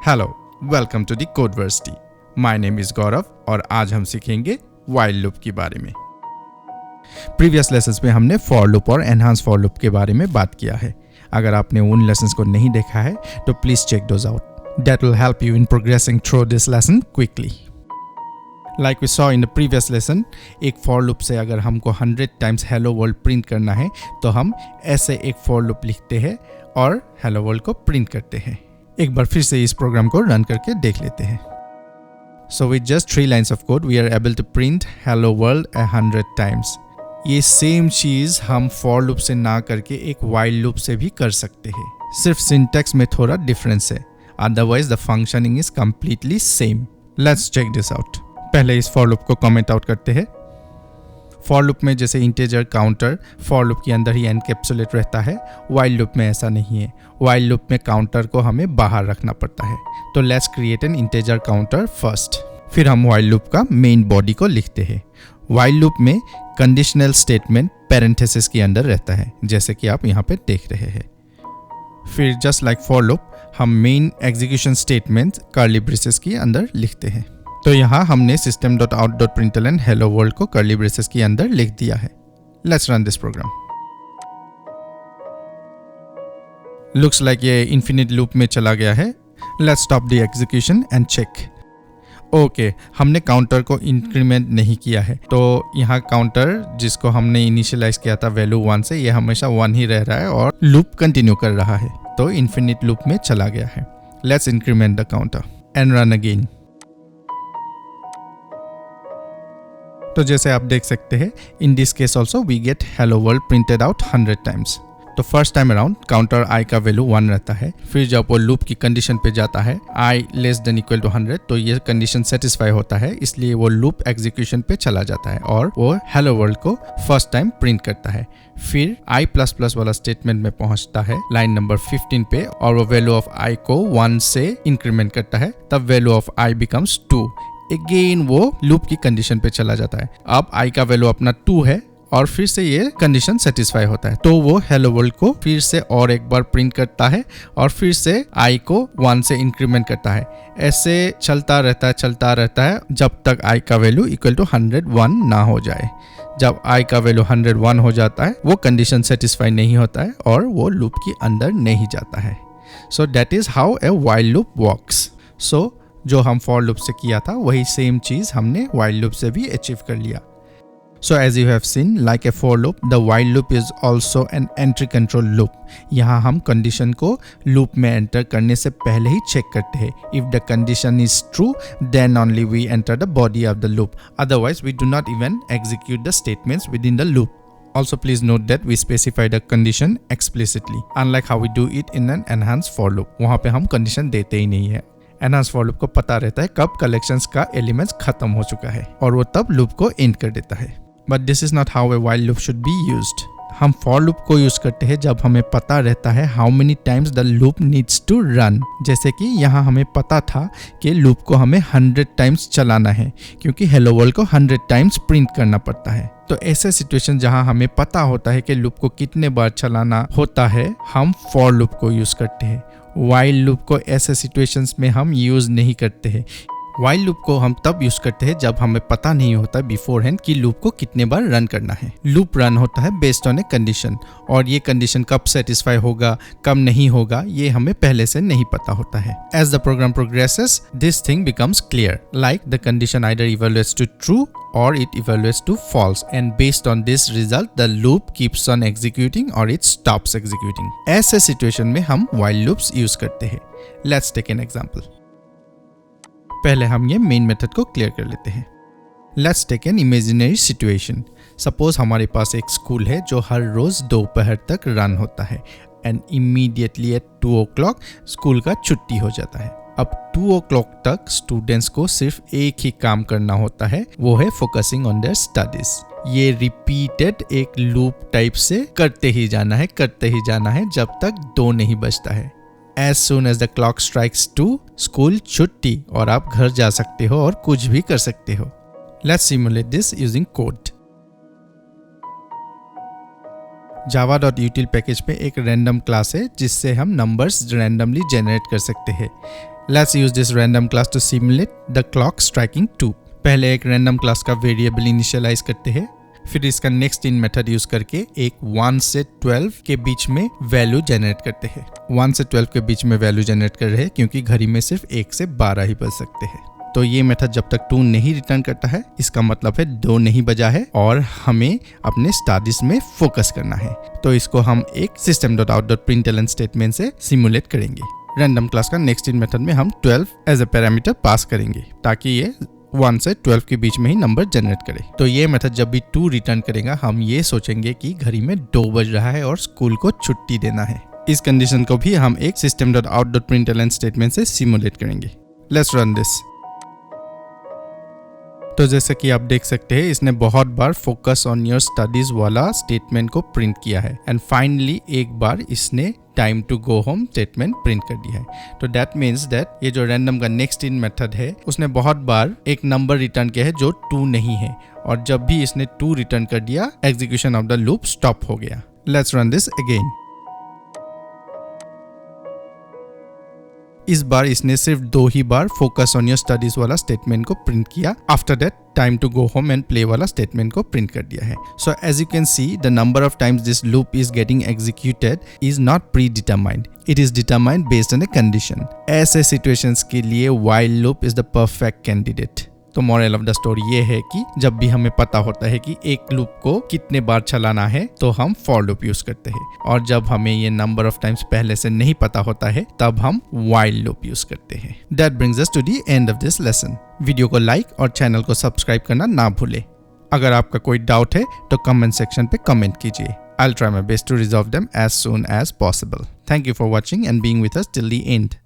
Hello, welcome to the Codeversity. My name is Gaurav और आज हम सीखेंगे व्हाइल लूप के बारे में। प्रीवियस लेसन्स में हमने फॉर लूप और एनहांस फॉर लूप के बारे में बात किया है। अगर आपने उन लेसन्स को नहीं देखा है तो please check those out. That will help you in progressing through this lesson quickly. Like we saw in the previous lesson, एक फॉर लूप से अगर हमको 100 टाइम्स हेलो वर्ल्ड प्रिंट करना है तो हम ऐसे एक फॉर लूप लिखते हैं और हेलो वर्ल्ड को प्रिंट करते हैं। एक बार फिर से इस प्रोग्राम को रन करके देख लेते हैं। So with just 3 lines of code, we are able to print hello world 100 times. ये सेम चीज हम for loop से ना करके एक while loop से भी कर सकते हैं। सिर्फ syntax में थोड़ा डिफरेंस है, otherwise the functioning is completely same. Let's check this out. पहले इस for loop को comment out करते हैं। फॉर लूप में जैसे इंटीजर काउंटर फॉर लूप के अंदर ही एनकैप्सुलेट रहता है, वाइल लूप में ऐसा नहीं है। वाइल लूप में काउंटर को हमें बाहर रखना पड़ता है। तो let's create an integer counter first. फिर हम वाइल लूप का मेन बॉडी को लिखते हैं। वाइल लूप में कंडीशनल स्टेटमेंट पैरेंथेसिस के अंदर रहता है, जैसे कि आप यहाँ पे देख रहे हैं। फिर जस्ट लाइक फॉर लूप हम main execution statement curly braces के अंदर लिखते हैं। तो यहाँ हमने system.out.println hello world को कर्ली ब्रेसेस के अंदर लिख दिया है। Let's run this program. Looks like ये इन्फिनिट लूप में चला गया है। Let's stop the execution and check. Okay, हमने काउंटर को इंक्रीमेंट नहीं किया है, तो यहाँ काउंटर जिसको हमने इनिशियलाइज किया था वैल्यू 1 से, ये हमेशा 1 ही रह रहा है और लूप कंटिन्यू कर रहा है, तो इन्फिनिट लूप में चला गया है। Let's increment the counter and run again. तो जैसे आप देख सकते हैं, in this case also we get hello world printed out 100 times. तो first time around counter i का वैल्यू 1 रहता है। फिर जब वो लूप की कंडीशन पे जाता है i less than equal to 100, तो ये कंडीशन सेटिस्फाई होता है, इसलिए वो लूप एग्जीक्यूशन पे चला जाता है और वो हेलो वर्ल्ड को फर्स्ट टाइम प्रिंट करता है। फिर i++ वाला स्टेटमेंट में पहुंचता है लाइन नंबर 15 पे और वो वैल्यू ऑफ i को 1 से इंक्रीमेंट करता है, तब value of i becomes 2। Again वो लूप की कंडीशन पे चला जाता है। अब i का वैल्यू अपना 2 है और फिर से ये कंडीशन सेटिस्फाई होता है, तो वो हेलो वर्ल्ड को फिर से और एक बार प्रिंट करता है और फिर से i को 1 से इंक्रीमेंट करता है। ऐसे चलता रहता है जब तक i का वैल्यू इक्वल टू 101 ना हो जाए। जब i का वैल्यू 101 हो जाता है, वो कंडीशन सेटिस्फाई नहीं होता है और वो लूप के अंदर नहीं जाता है। So that is how a while loop works. So जो हम फॉर लूप से किया था वही सेम चीज हमने व्हाइल लूप से भी अचीव कर लिया। So as you have seen, like a for loop, the while loop is also an entry control loop. यहाँ हम कंडीशन को लूप में एंटर करने से पहले ही चेक करते हैं। If the condition is true, then only we enter the body of the loop. Otherwise, we do not even execute the statements within the loop. Also, please note that we specify the condition explicitly, unlike how we do it in an enhanced for loop. वहाँ पे हम condition देते ही नहीं है। Enhance for loop को पता रहता है कब कलेक्शंस का एलिमेंट्स खत्म हो चुका है और वो तब लूप को एंड कर देता है। But this is not how a while loop should be used. हम फॉर लूप को यूज करते हैं जब हमें पता रहता है how many times the loop needs to run. जैसे कि यहाँ हमें पता था कि लूप को हमें 100 टाइम्स चलाना है, क्योंकि हेलो वर्ल्ड को 100 टाइम्स प्रिंट करना पड़ता है। तो ऐसे सिचुएशन जहाँ हमें पता होता है कि लूप को कितने बार चलाना होता है, हम फॉर लूप को यूज करते हैं। व्हाइल लूप को ऐसे सिचुएशंस में हम यूज नहीं करते हैं। व्हाइल लूप को हम तब यूज करते हैं जब हमें पता नहीं होता बिफोर हैंड कि लूप को कितने बार रन करना है। लूप रन होता है बेस्ड ऑन ए कंडीशन, और ये कंडीशन कब सेटिस्फाई होगा कब नहीं होगा ये हमें पहले से नहीं पता होता है। As the program progresses, this thing becomes clear, like the condition either evaluates to true or it evaluates to false, and based on this result the loop keeps on executing or it stops executing. ऐसे situation में हम while loops use करते हैं। Let's take an example. पहले हम ये main method को clear कर लेते हैं। Let's take an imaginary situation. Suppose हमारे पास एक स्कूल है जो हर रोज दोपहर तक रन होता है and immediately at 2 o'clock school का छुट्टी हो जाता है। अब 2 o'clock तक स्टूडेंट्स को सिर्फ एक ही काम करना होता है, वो है फोकसिंग ऑन देयर स्टडीज। ये रिपीटेड एक लूप टाइप से करते ही जाना है जब तक 2 नहीं बजता है। As soon as the clock strikes 2, school छुट्टी और आप घर जा सकते हो और कुछ भी कर सकते हो। Let's simulate this using code. java.util package पे एक रैंडम क्लास है जिससे हम नंबर्स रैंडमली जनरेट कर सकते हैं। Let's use this random class to simulate the clock striking 2. पहले एक random class का वेरिएबल इनिशियलाइज करते हैं, फिर इसका नेक्स्ट इन मेथड यूज करके एक 1 से 12 के बीच में वैल्यू जनरेट करते हैं। 1 से 12 के बीच में वैल्यू जनरेट कर रहे हैं क्योंकि घड़ी में सिर्फ 1 से 12 ही बज सकते हैं। तो ये मेथड जब तक 2 नहीं रिटर्न करता है, इसका मतलब है 2 नहीं बजा है और हमें अपने स्टडीज में फोकस करना है। तो इसको हम एक system.out.println स्टेटमेंट से सिमुलेट करेंगे। रैंडम क्लास का नेक्स्ट इन मेथड में हम 12 एज ए पैरामीटर पास करेंगे ताकि ये 1 से 12 के बीच में ही नंबर जनरेट करे। तो ये मेथड जब भी 2 रिटर्न करेगा, हम ये सोचेंगे कि घड़ी में 2 बज रहा है और स्कूल को छुट्टी देना है। इस कंडीशन को भी हम एक system.out.println स्टेटमेंट से सिमुलेट करेंगे। Let's run this. तो जैसे कि आप देख सकते हैं, इसने बहुत बार फोकस ऑन योर स्टडीज वाला स्टेटमेंट को प्रिंट किया है एंड फाइनली एक बार इसने time to go home statement print कर दिया है। तो दैट मीन्स दैट ये जो रैंडम का नेक्स्ट इन मेथड है, उसने बहुत बार एक नंबर रिटर्न किया है जो 2 नहीं है, और जब भी इसने 2 रिटर्न कर दिया, execution of the loop stop हो गया। Let's run this again. इस बार इसने सिर्फ 2 ही बार फोकस ऑन योर स्टडीज वाला स्टेटमेंट को प्रिंट किया। After that time to go home and play वाला स्टेटमेंट को प्रिंट कर दिया है। So as you can see, the number of times this loop is getting executed is not predetermined, it is determined based on a condition. ऐसे situations के लिए while loop is the perfect candidate. तो moral of the story ये है कि जब भी हमें पता होता है कि एक लूप को कितने बार चलाना है, तो हम फॉर लूप यूज करते हैं, और जब हमें ये नंबर ऑफ टाइम्स पहले से नहीं पता होता है, तब हम व्हाइल लूप यूज करते हैं। That brings us to the end of this lesson. Video को लाइक और चैनल को सब्सक्राइब करना ना भूले। अगर आपका कोई डाउट है तो कमेंट सेक्शन पे कमेंट कीजिए। I'll try my best to resolve them as soon as possible. Thank you for watching and being with us till the end.